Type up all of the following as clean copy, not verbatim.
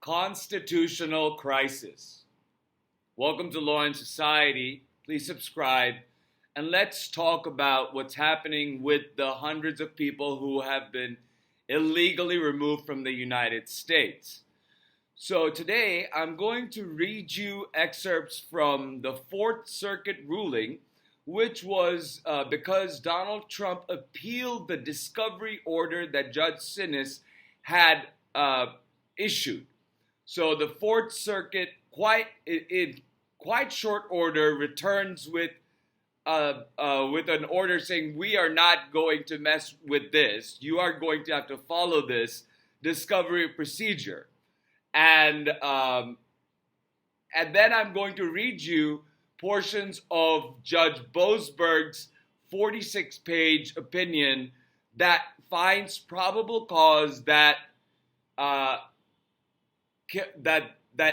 Constitutional crisis. Welcome to Law and Society. Please subscribe and let's talk about what's happening with the hundreds of people who have been illegally removed from the United States. So today I'm going to read you excerpts from the Fourth Circuit ruling, which was because Donald Trump appealed the discovery order that Judge Sinis had issued. So the Fourth Circuit, in quite short order, returns with an order saying we are not going to mess with this. You are going to have to follow this discovery procedure, and then I'm going to read you portions of Judge Boasberg's 46-page opinion that finds probable cause that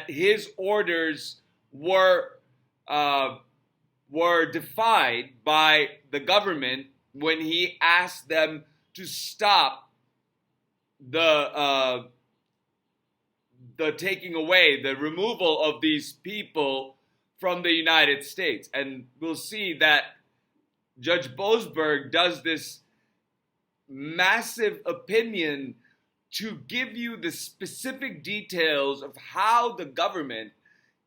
his orders were defied by the government when he asked them to stop the taking away, the removal of these people from the United States. And we'll see that Judge Boasberg does this massive opinion to give you the specific details of how the government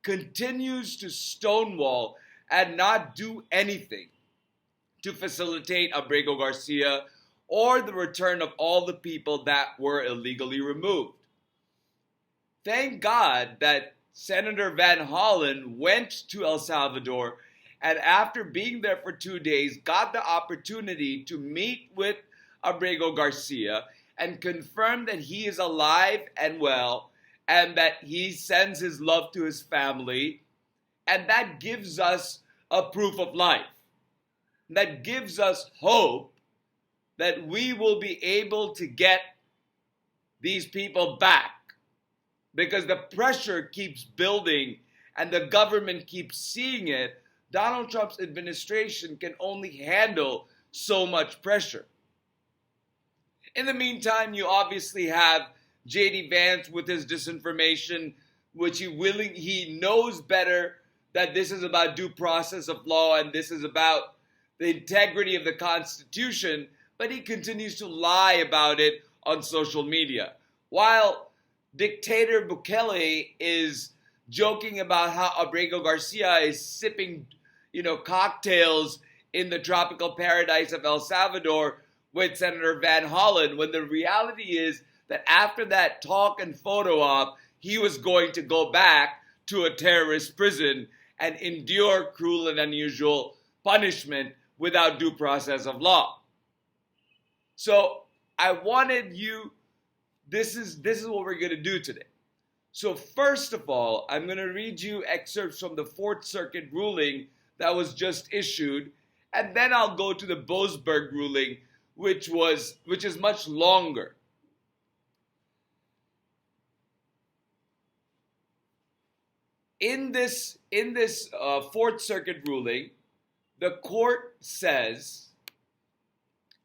continues to stonewall and not do anything to facilitate Abrego Garcia or the return of all the people that were illegally removed. Thank God that Senator Van Hollen went to El Salvador and after being there for 2 days got the opportunity to meet with Abrego Garcia and confirm that he is alive and well and that he sends his love to his family. And that gives us a proof of life. That gives us hope that we will be able to get these people back, because the pressure keeps building and the government keeps seeing it. Donald Trump's administration can only handle so much pressure. In the meantime, you obviously have J.D. Vance with his disinformation, which he knows better that this is about due process of law and this is about the integrity of the Constitution, but he continues to lie about it on social media. While dictator Bukele is joking about how Abrego Garcia is sipping, cocktails in the tropical paradise of El Salvador with Senator Van Hollen, when the reality is that after that talk and photo op, he was going to go back to a terrorist prison and endure cruel and unusual punishment without due process of law. So I wanted you, this is what we're going to do today. So first of all, I'm going to read you excerpts from the Fourth Circuit ruling that was just issued, and then I'll go to the Boasberg ruling, which is much longer. In this Fourth Circuit ruling, the court says,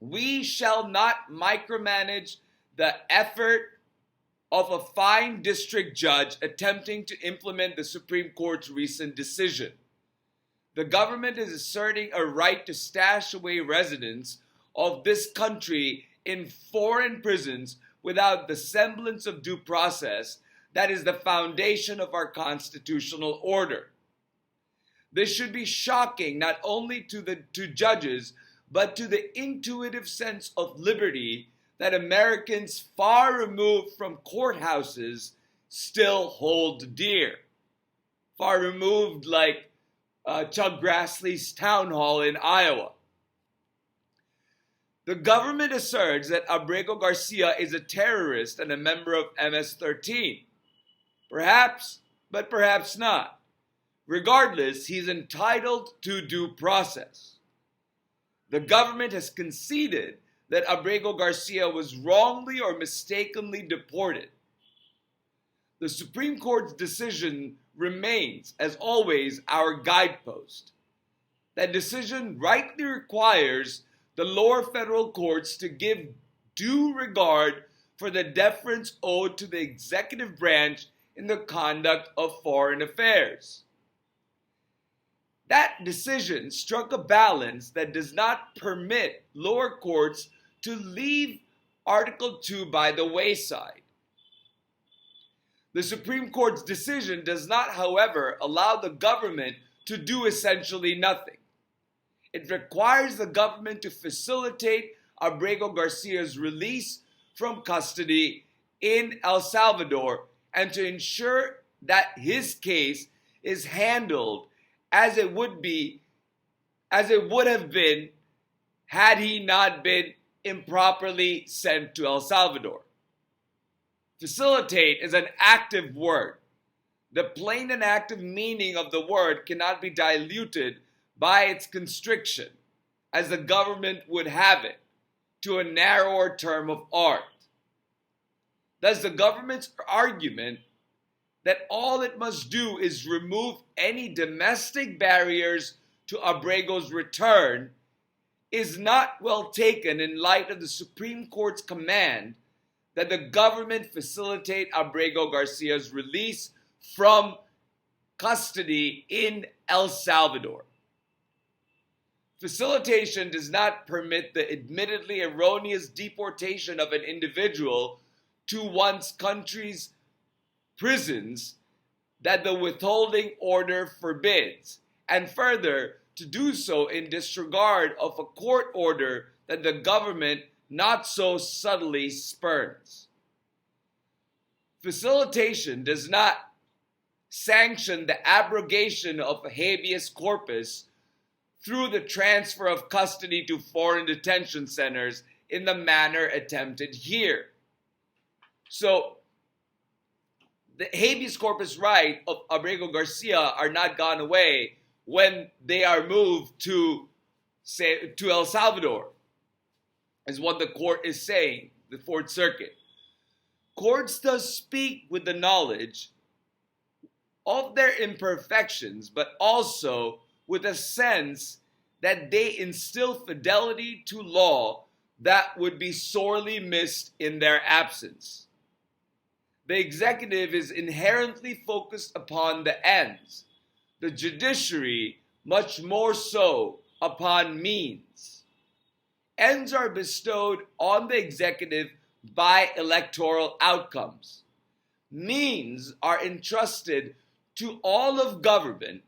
we shall not micromanage the effort of a fine district judge attempting to implement the Supreme Court's recent decision. The government is asserting a right to stash away residents of this country in foreign prisons without the semblance of due process that is the foundation of our constitutional order. This should be shocking not only to judges, but to the intuitive sense of liberty that Americans far removed from courthouses still hold dear. Far removed like Chuck Grassley's town hall in Iowa. The government asserts that Abrego Garcia is a terrorist and a member of MS-13. Perhaps, but perhaps not. Regardless, he's entitled to due process. The government has conceded that Abrego Garcia was wrongly or mistakenly deported. The Supreme Court's decision remains, as always, our guidepost. That decision rightly requires the lower federal courts to give due regard for the deference owed to the executive branch in the conduct of foreign affairs. That decision struck a balance that does not permit lower courts to leave Article 2 by the wayside. The Supreme Court's decision does not, however, allow the government to do essentially nothing. It requires the government to facilitate Abrego Garcia's release from custody in El Salvador and to ensure that his case is handled as it would have been had he not been improperly sent to El Salvador. Facilitate is an active word. The plain and active meaning of the word cannot be diluted by its constriction, as the government would have it, to a narrower term of art. Thus, the government's argument that all it must do is remove any domestic barriers to Abrego's return is not well taken in light of the Supreme Court's command that the government facilitate Abrego Garcia's release from custody in El Salvador. Facilitation does not permit the admittedly erroneous deportation of an individual to one's country's prisons that the withholding order forbids, and further, to do so in disregard of a court order that the government not so subtly spurns. Facilitation does not sanction the abrogation of habeas corpus through the transfer of custody to foreign detention centers in the manner attempted here. So, the habeas corpus right of Abrego Garcia are not gone away when they are moved to El Salvador, is what the court is saying, the Fourth Circuit. Courts thus speak with the knowledge of their imperfections, but also with a sense that they instill fidelity to law that would be sorely missed in their absence. The executive is inherently focused upon the ends, the judiciary much more so upon means. Ends are bestowed on the executive by electoral outcomes. Means are entrusted to all of government,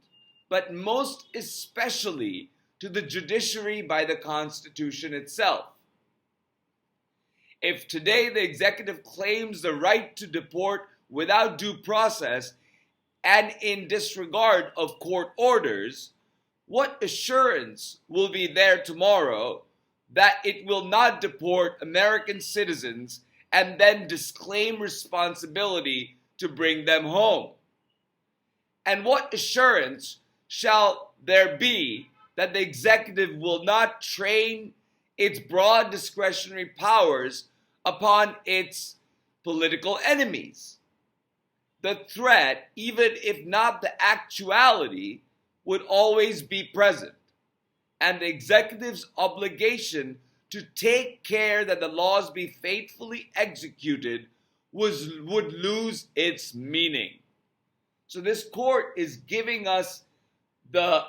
but most especially to the judiciary by the Constitution itself. If today the executive claims the right to deport without due process and in disregard of court orders, what assurance will be there tomorrow that it will not deport American citizens and then disclaim responsibility to bring them home? And what assurance shall there be that the executive will not train its broad discretionary powers upon its political enemies? The threat, even if not the actuality, would always be present, and the executive's obligation to take care that the laws be faithfully executed would lose its meaning. So this court is giving us the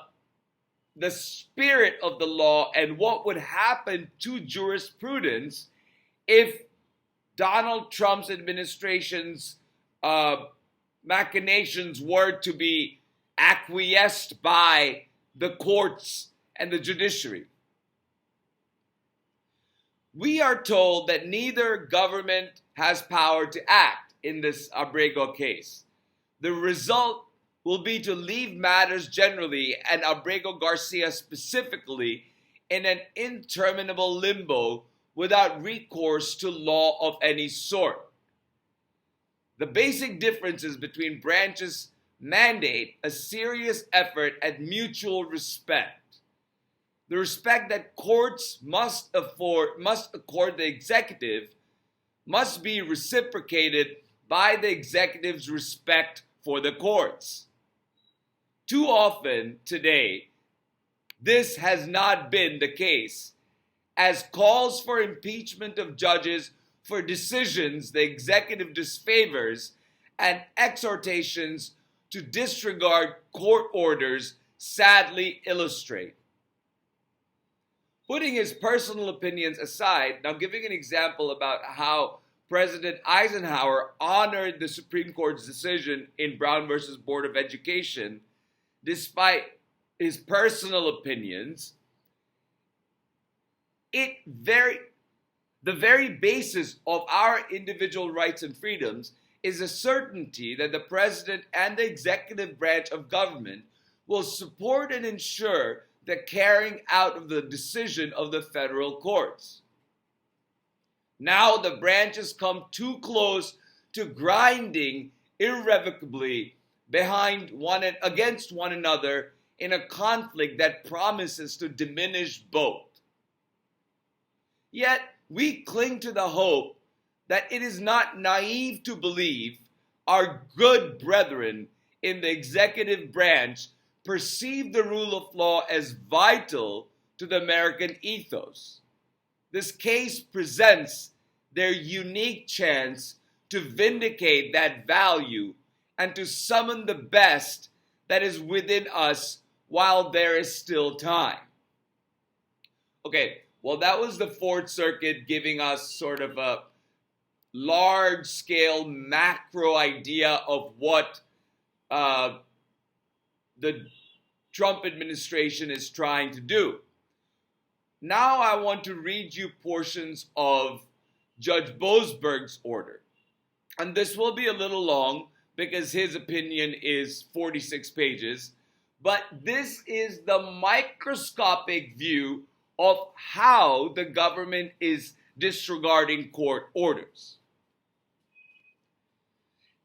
spirit of the law and what would happen to jurisprudence if Donald Trump's administration's machinations were to be acquiesced by the courts and the judiciary. We are told that neither government has power to act in this Abrego case. The result will be to leave matters generally and Abrego Garcia specifically in an interminable limbo without recourse to law of any sort. The basic differences between branches mandate a serious effort at mutual respect. The respect that courts must accord the executive must be reciprocated by the executive's respect for the courts. Too often today, this has not been the case, as calls for impeachment of judges for decisions the executive disfavors and exhortations to disregard court orders sadly illustrate. Putting his personal opinions aside, now giving an example about how President Eisenhower honored the Supreme Court's decision in Brown versus Board of Education, despite his personal opinions, the very basis of our individual rights and freedoms is a certainty that the president and the executive branch of government will support and ensure the carrying out of the decision of the federal courts. Now the branches come too close to grinding irrevocably against one another in a conflict that promises to diminish both. Yet we cling to the hope that it is not naive to believe our good brethren in the executive branch perceive the rule of law as vital to the American ethos. This case presents their unique chance to vindicate that value and to summon the best that is within us while there is still time. Okay, well, that was the Fourth Circuit giving us sort of a large-scale macro idea of what the Trump administration is trying to do. Now I want to read you portions of Judge Boasberg's order. And this will be a little long because his opinion is 46 pages. But this is the microscopic view of how the government is disregarding court orders.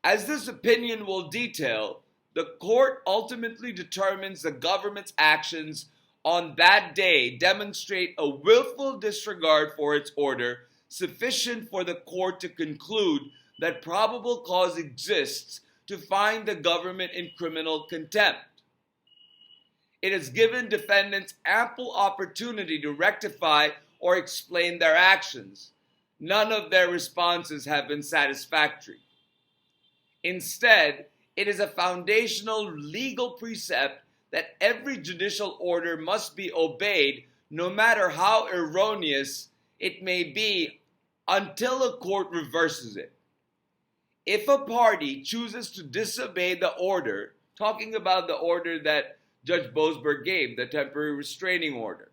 As this opinion will detail, the court ultimately determines the government's actions on that day demonstrate a willful disregard for its order sufficient for the court to conclude that probable cause exists to find the government in criminal contempt. It has given defendants ample opportunity to rectify or explain their actions. None of their responses have been satisfactory. Instead, it is a foundational legal precept that every judicial order must be obeyed, no matter how erroneous it may be, until a court reverses it. If a party chooses to disobey the order, talking about the order that Judge Boasberg gave, the temporary restraining order.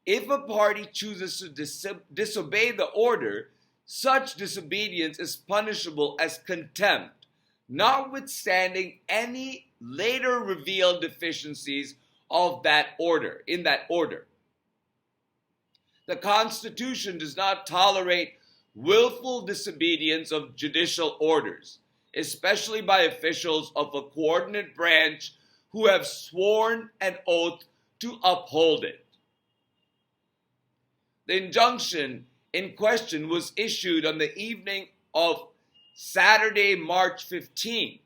If a party chooses to disobey the order, such disobedience is punishable as contempt, notwithstanding any later revealed deficiencies of that order, in that order. The Constitution does not tolerate willful disobedience of judicial orders, especially by officials of a coordinate branch who have sworn an oath to uphold it. The injunction in question was issued on the evening of Saturday, March 15,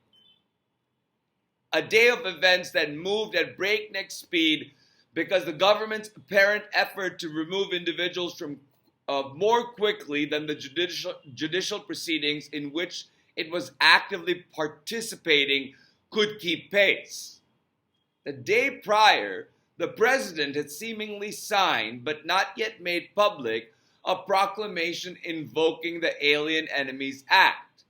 a day of events that moved at breakneck speed because the government's apparent effort to remove individuals from more quickly than the judicial proceedings in which it was actively participating could keep pace. The day prior, the president had seemingly signed, but not yet made public, a proclamation invoking the Alien Enemies Act.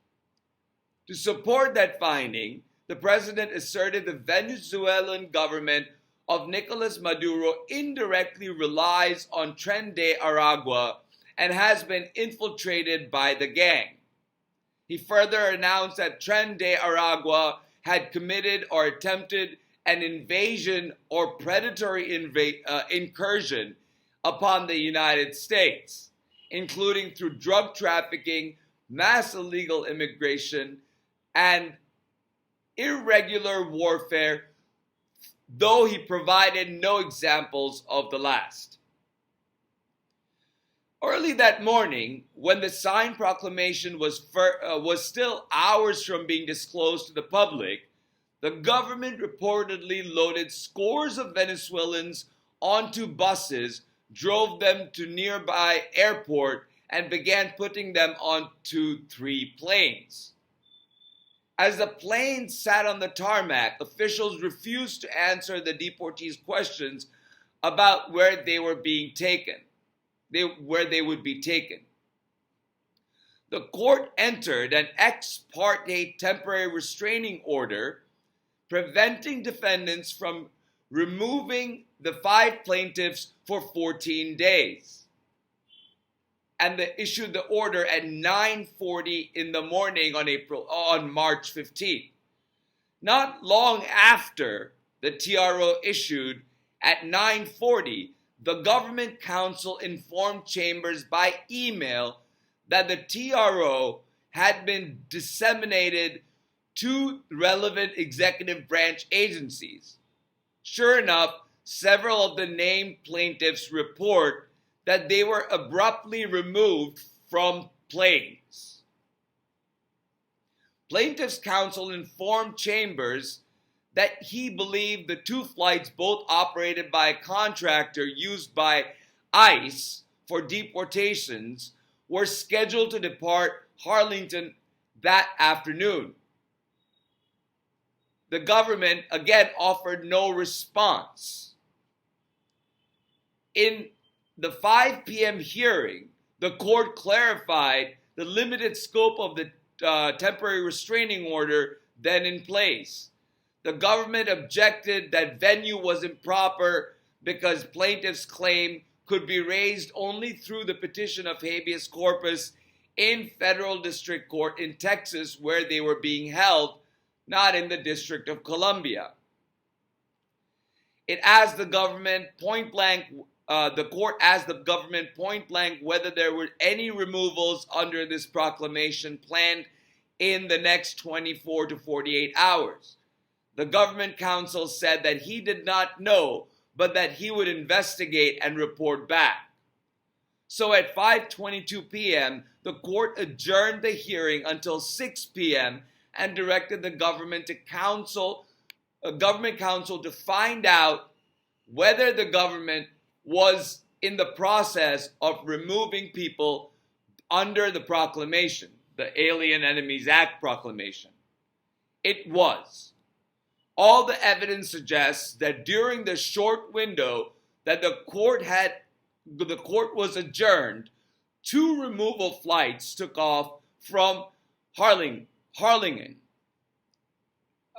To support that finding, the president asserted the Venezuelan government of Nicolas Maduro indirectly relies on Tren de Aragua and has been infiltrated by the gang. He further announced that Tren de Aragua had committed or attempted an invasion or predatory incursion upon the United States, including through drug trafficking, mass illegal immigration, and irregular warfare, though he provided no examples of the last. Early that morning, when the signed proclamation was still hours from being disclosed to the public, the government reportedly loaded scores of Venezuelans onto buses, drove them to nearby airport, and began putting them onto 3 planes. As the plane sat on the tarmac, officials refused to answer the deportees' questions about where they were being taken, where they would be taken. The court entered an ex parte temporary restraining order preventing defendants from removing the 5 plaintiffs for 14 days. And they issued the order at 9:40 in the morning on March 15th. Not long after the TRO issued at 9:40, the government counsel informed Chambers by email that the TRO had been disseminated to relevant executive branch agencies. Sure enough, several of the named plaintiffs report that they were abruptly removed from planes. Plaintiffs' counsel informed Chambers that he believed the 2 flights, both operated by a contractor used by ICE for deportations, were scheduled to depart Harlingen that afternoon. The government again offered no response. In the 5 p.m. hearing, the court clarified the limited scope of the temporary restraining order then in place. The government objected that venue was improper because plaintiffs' claim could be raised only through the petition of habeas corpus in federal district court in Texas, where they were being held, not in the District of Columbia. It asked the government point blank. The court asked the government point blank whether there were any removals under this proclamation planned in the next 24 to 48 hours. The government counsel said that he did not know, but that he would investigate and report back. So at 5:22 p.m., the court adjourned the hearing until 6 p.m. and directed the government counsel to find out whether the government was in the process of removing people under the proclamation, the Alien Enemies Act proclamation. It was. All the evidence suggests that during the short window that the court was adjourned, 2 removal flights took off from Harlingen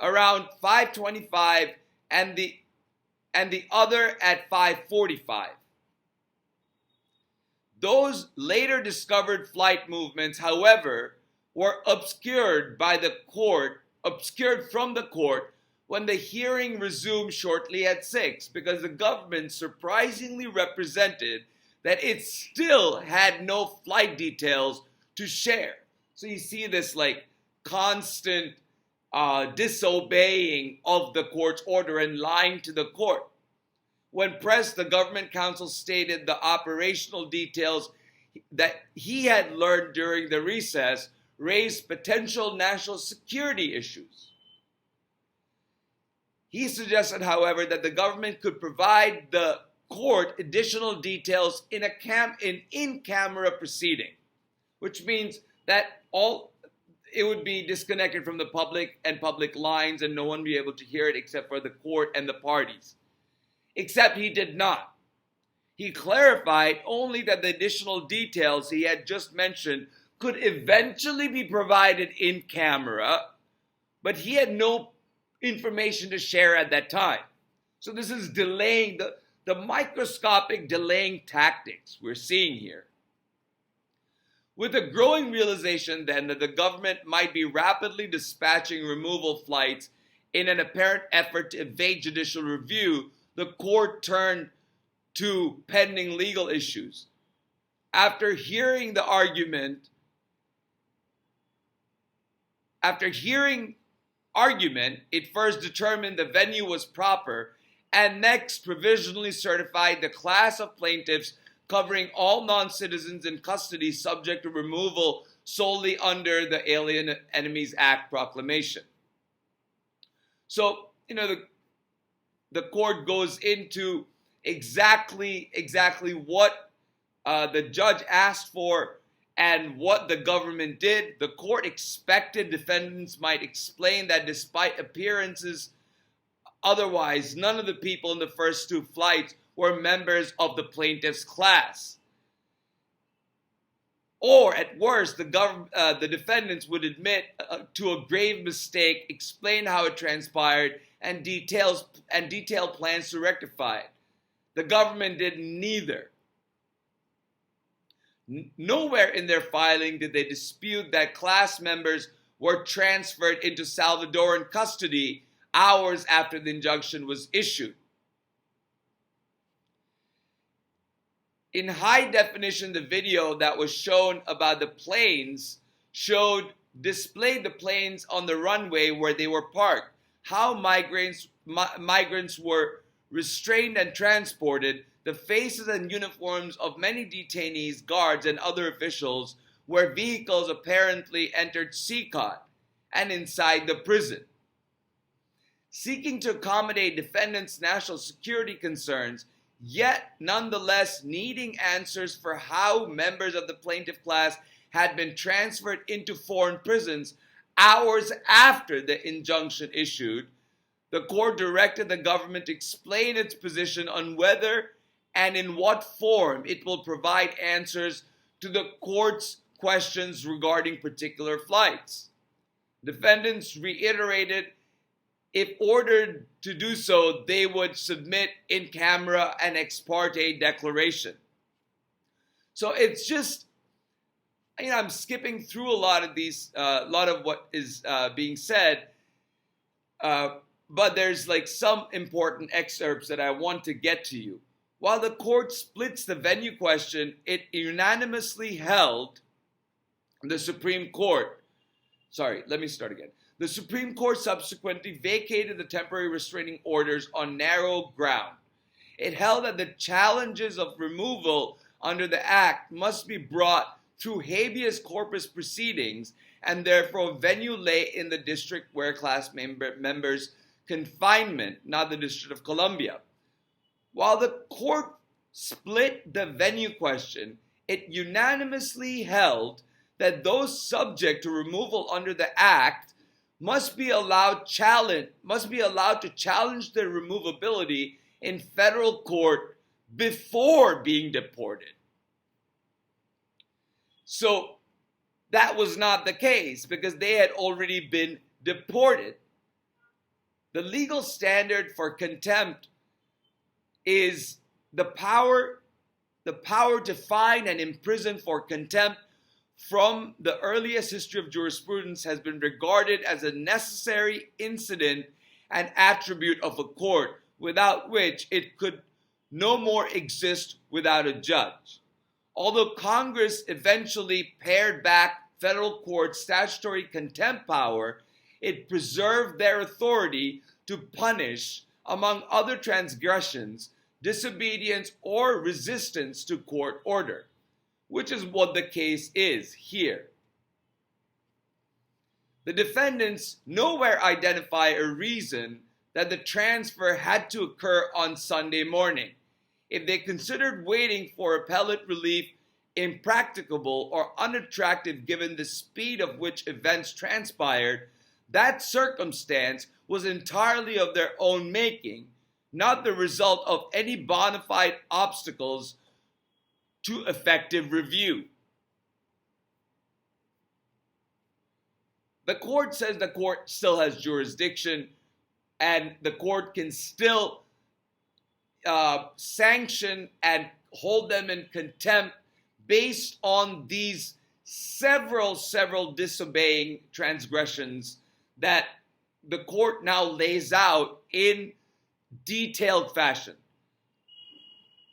around 5:25 and the other at 5:45. Those later discovered flight movements, however, were obscured from the court when the hearing resumed shortly at 6, because the government surprisingly represented that it still had no flight details to share. So you see this constant disobeying of the court's order and lying to the court. When pressed, the government counsel stated the operational details that he had learned during the recess raised potential national security issues. He suggested, however, that the government could provide the court additional details in in-camera proceeding, which means that it would be disconnected from the public and public lines, and no one would be able to hear it except for the court and the parties. Except he did not. He clarified only that the additional details he had just mentioned could eventually be provided in camera, but he had no information to share at that time. So this is delaying the microscopic delaying tactics we're seeing here. With a growing realization then that the government might be rapidly dispatching removal flights in an apparent effort to evade judicial review, the court turned to pending legal issues. After hearing argument, it first determined the venue was proper and next provisionally certified the class of plaintiffs covering all non-citizens in custody subject to removal solely under the Alien Enemies Act proclamation. So, the court goes into exactly what the judge asked for and what the government did. The court expected defendants might explain that despite appearances otherwise, none of the people in the first two flights were members of the plaintiff's class. Or at worst, the defendants would admit to a grave mistake, explain how it transpired, and detail plans to rectify it. The government did neither. Nowhere in their filing did they dispute that class members were transferred into Salvadoran custody hours after the injunction was issued. In high definition, the video that was shown about the planes displayed the planes on the runway where they were parked, how migrants were restrained and transported, the faces and uniforms of many detainees, guards, and other officials where vehicles apparently entered CCOT and inside the prison. Seeking to accommodate defendants' national security concerns, yet nonetheless needing answers for how members of the plaintiff class had been transferred into foreign prisons hours after the injunction issued, the court directed the government to explain its position on whether and in what form it will provide answers to the court's questions regarding particular flights. Defendants reiterated if ordered to do so, they would submit in camera an ex parte declaration. So it's just, I'm skipping through a lot of these, a lot of what is being said, but there's like some important excerpts that I want to get to you. While the court splits the venue question, it unanimously held the Supreme Court. The Supreme Court subsequently vacated the temporary restraining orders on narrow ground. It held that the challenges of removal under the Act must be brought through habeas corpus proceedings, and therefore venue lay in the district where class members' confinement, not the District of Columbia. While the court split the venue question, it unanimously held that those subject to removal under the Act must be allowed to challenge their removability in federal court before being deported. So that was not the case because they had already been deported. The legal standard for contempt is the power to fine and imprison for contempt from the earliest history of jurisprudence has been regarded as a necessary incident and attribute of a court, without which it could no more exist without a judge. Although Congress eventually pared back federal court statutory contempt power, it preserved their authority to punish, among other transgressions, disobedience or resistance to court order, which is what the case is here. The defendants nowhere identify a reason that the transfer had to occur on Sunday morning. If they considered waiting for appellate relief impracticable or unattractive given the speed of which events transpired, that circumstance was entirely of their own making, not the result of any bona fide obstacles to effective review. The court says the court still has jurisdiction and the court can still sanction and hold them in contempt based on these several disobeying transgressions that the court now lays out in detailed fashion.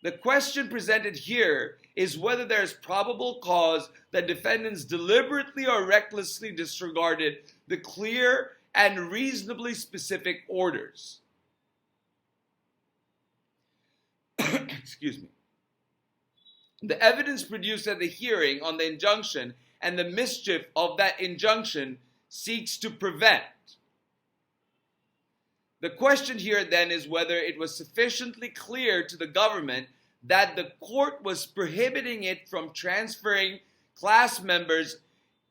The question presented here is whether there is probable cause that defendants deliberately or recklessly disregarded the clear and reasonably specific orders. Excuse me. The evidence produced at the hearing on the injunction and the mischief of that injunction seeks to prevent. The question here then is whether it was sufficiently clear to the government that the court was prohibiting it from transferring class members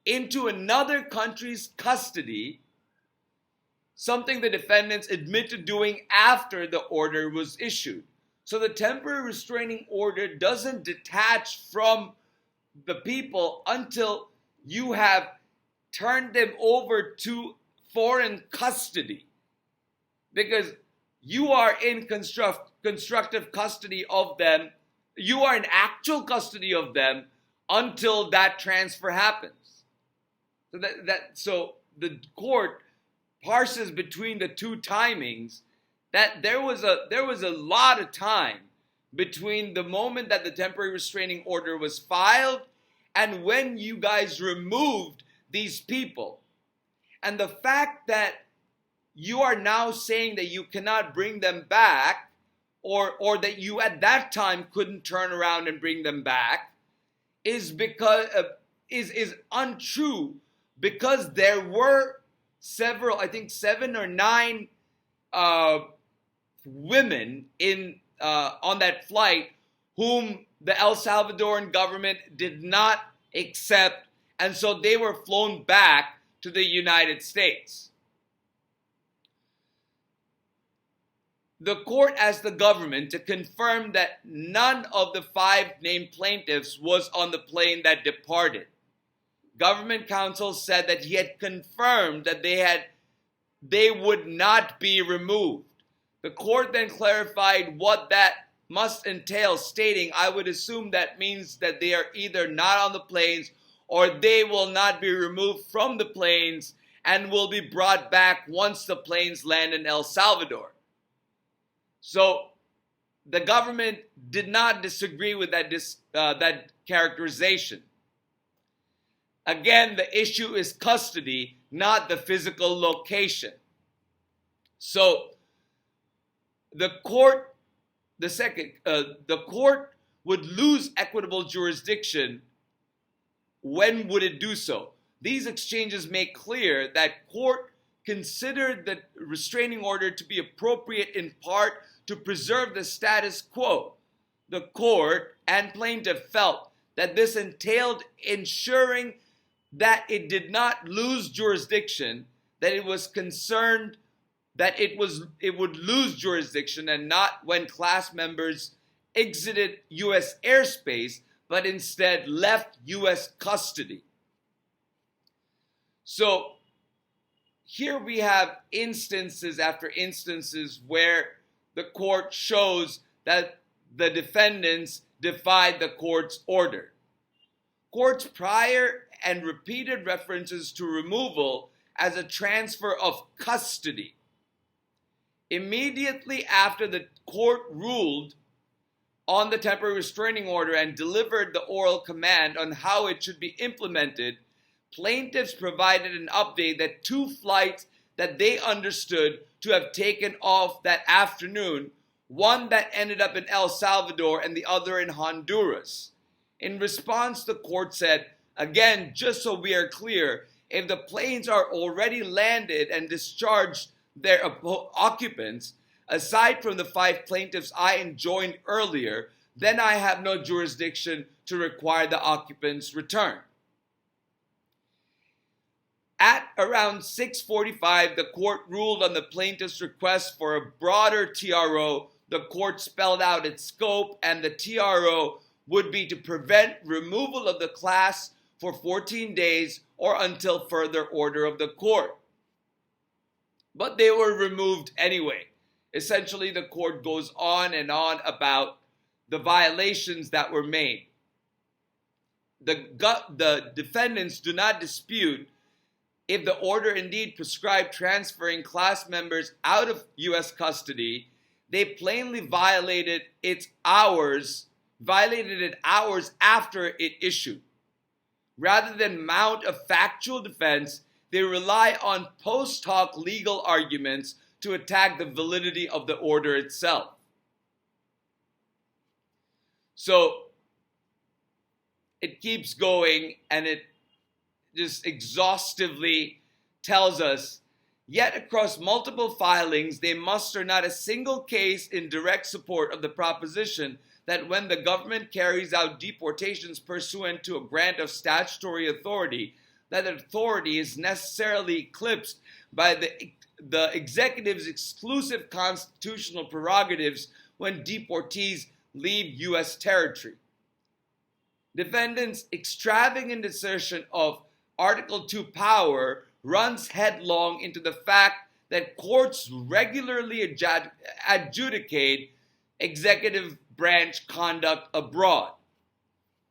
into another country's custody, something the defendants admit to doing after the order was issued. So the temporary restraining order doesn't detach from the people until you have turned them over to foreign custody, because you are in constructive custody of them. You are in actual custody of them until that transfer happens. So the court parses between the two timings, that there was a lot of time between the moment that the temporary restraining order was filed and when you guys removed these people. And the fact that you are now saying that you cannot bring them back, or that you at that time couldn't turn around and bring them back, is because is untrue, because there were several, I think 7 or 9 women on that flight whom the El Salvadoran government did not accept, and so they were flown back to the United States. The court asked the government to confirm that none of the 5 named plaintiffs was on the plane that departed. Government counsel said that he had confirmed that they would not be removed. The court then clarified what that must entail, stating, "I would assume that means that they are either not on the planes or they will not be removed from the planes and will be brought back once the planes land in El Salvador." So the government did not disagree with that characterization. Again, the issue is custody, not the physical location. So the court would lose equitable jurisdiction. When would it do so? These exchanges make clear that court considered the restraining order to be appropriate in part to preserve the status quo. The court and plaintiff felt that this entailed ensuring that it did not lose jurisdiction, that it was concerned that it would lose jurisdiction, and not when class members exited U.S. airspace, but instead left U.S. custody. So here we have instances after instances where the court shows that the defendants defied the court's order. Court's prior and repeated references to removal as a transfer of custody. Immediately after the court ruled on the temporary restraining order and delivered the oral command on how it should be implemented, plaintiffs provided an update that 2 flights that they understood to have taken off that afternoon, one that ended up in El Salvador and the other in Honduras. In response, the court said, again, just so we are clear, if the planes are already landed and discharged their occupants, aside from the 5 plaintiffs I enjoined earlier, then I have no jurisdiction to require the occupants return. At around 6:45, the court ruled on the plaintiff's request for a broader TRO. The court spelled out its scope, and the TRO would be to prevent removal of the class for 14 days or until further order of the court. But they were removed anyway. Essentially, the court goes on and on about the violations that were made. The defendants do not dispute if the order indeed prescribed transferring class members out of U.S. custody. They plainly violated it hours after it issued. Rather than mount a factual defense, they rely on post hoc legal arguments to attack the validity of the order itself. So it keeps going, and it just exhaustively tells us, yet across multiple filings, they muster not a single case in direct support of the proposition that when the government carries out deportations pursuant to a grant of statutory authority, that authority is necessarily eclipsed by the executive's exclusive constitutional prerogatives when deportees leave U.S. territory. Defendants' extravagant assertion of Article 2 power runs headlong into the fact that courts regularly adjudicate executive branch conduct abroad.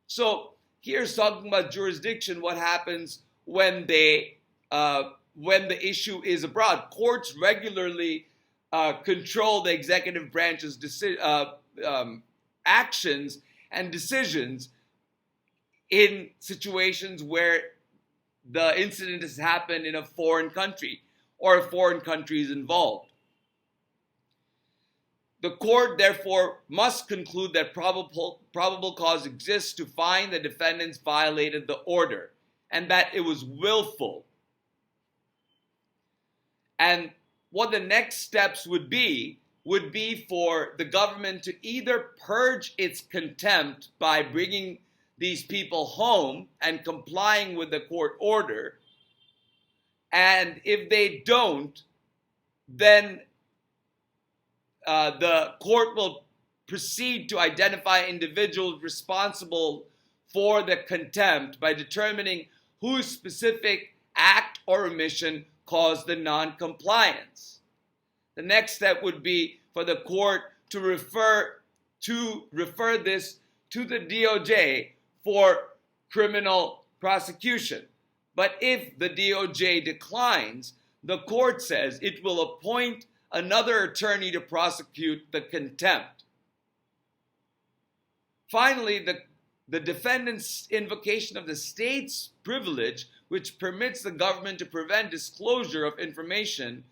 So here's talking about jurisdiction, what happens when the issue is abroad. Courts regularly control the executive branch's actions and decisions in situations where the incident has happened in a foreign country or a foreign country is involved. The court, therefore, must conclude that probable cause exists to find the defendants violated the order and that it was willful. And what the next steps would be for the government to either purge its contempt by bringing these people home and complying with the court order, and if they don't, then the court will proceed to identify individuals responsible for the contempt by determining whose specific act or omission caused the non-compliance. The next step would be for the court to refer this to the DOJ for criminal prosecution. But if the DOJ declines, the court says it will appoint another attorney to prosecute the contempt. Finally, the defendant's invocation of the state's privilege, which permits the government to prevent disclosure of information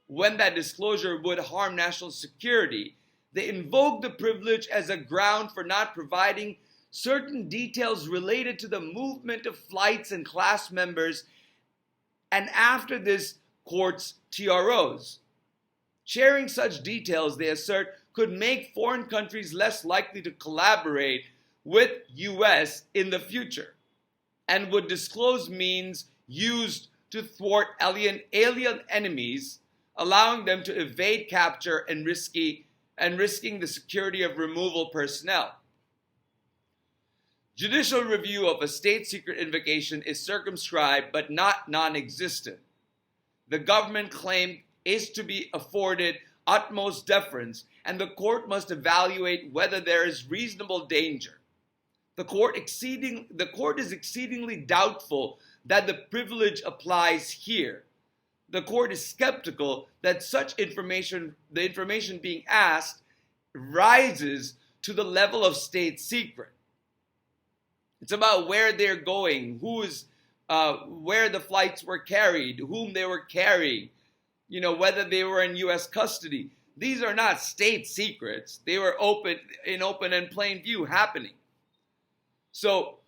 when that disclosure would harm national security. They invoke the privilege as a ground for not providing certain details related to the movement of flights and class members, and after this, court's TROs. Sharing such details, they assert, could make foreign countries less likely to collaborate with U.S. in the future, and would disclose means used to thwart alien enemies, allowing them to evade capture and risking the security of removal personnel. Judicial review of a state secret invocation is circumscribed but not non-existent. The government claim is to be afforded utmost deference, and the court must evaluate whether there is reasonable danger. The court is exceedingly doubtful that the privilege applies here. The court is skeptical that the information being asked, rises to the level of state secret. It's about where they're going, where the flights were carried, whom they were carrying, whether they were in U.S. custody. These are not state secrets. They were in open and plain view happening. So,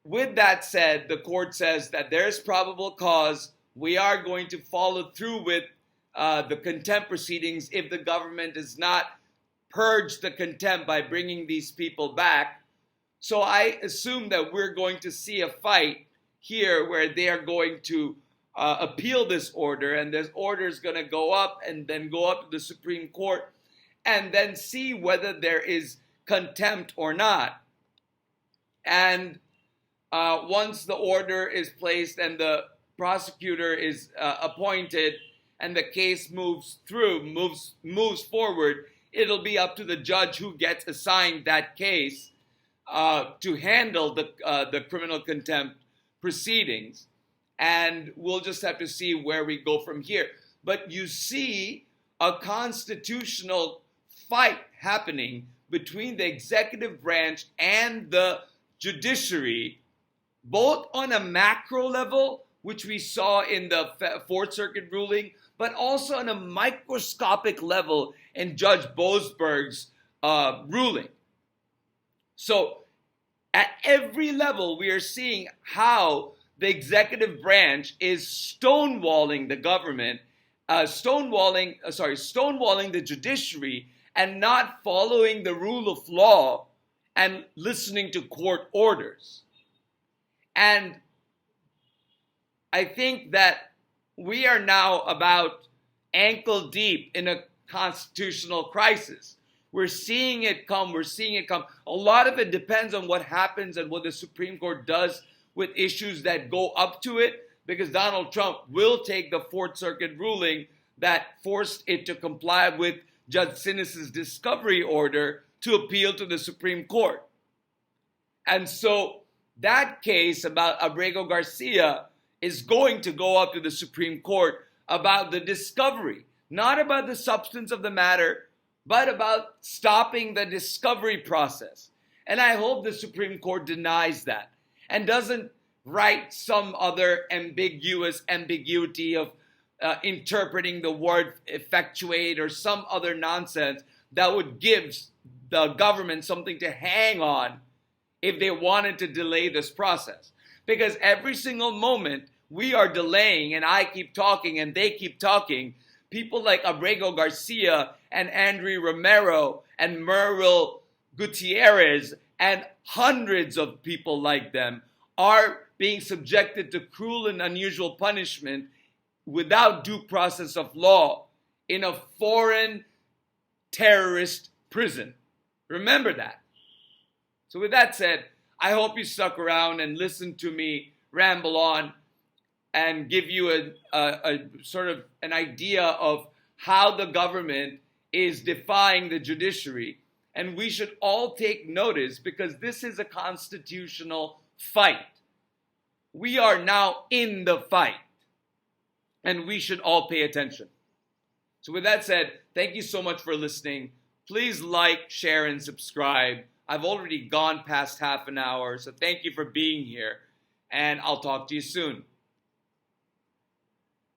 with that said, the court says that there is probable cause. We are going to follow through with the contempt proceedings if the government does not purge the contempt by bringing these people back. So I assume that we're going to see a fight here where they are going to appeal this order, and this order is going to go up and then go up to the Supreme Court and then see whether there is contempt or not. And once the order is placed and the prosecutor is appointed and the case moves forward, it'll be up to the judge who gets assigned that case to handle the criminal contempt proceedings. And we'll just have to see where we go from here. But you see a constitutional fight happening between the executive branch and the judiciary, both on a macro level, which we saw in the Fourth Circuit ruling, but also on a microscopic level in Judge Boasberg's ruling. So at every level, we are seeing how the executive branch is stonewalling the government, stonewalling the judiciary, and not following the rule of law and listening to court orders. And I think that we are now about ankle deep in a constitutional crisis. We're seeing it come. We're seeing it come. A lot of it depends on what happens and what the Supreme Court does with issues that go up to it, because Donald Trump will take the Fourth Circuit ruling that forced it to comply with Judge Sinis's discovery order to appeal to the Supreme Court. And so that case about Abrego Garcia is going to go up to the Supreme Court about the discovery, not about the substance of the matter, but about stopping the discovery process. And I hope the Supreme Court denies that and doesn't write some other ambiguity of interpreting the word effectuate or some other nonsense that would give the government something to hang on if they wanted to delay this process. Because every single moment we are delaying, and I keep talking and they keep talking, people like Abrego Garcia and Andrew Romero and Merrill Gutierrez and hundreds of people like them are being subjected to cruel and unusual punishment without due process of law in a foreign terrorist prison. Remember that. So with that said, I hope you stuck around and listened to me ramble on and give you a sort of an idea of how the government is defying the judiciary. And we should all take notice, because this is a constitutional fight. We are now in the fight, and we should all pay attention. So with that said, thank you so much for listening. Please like, share, and subscribe. I've already gone past half an hour, so thank you for being here, and I'll talk to you soon.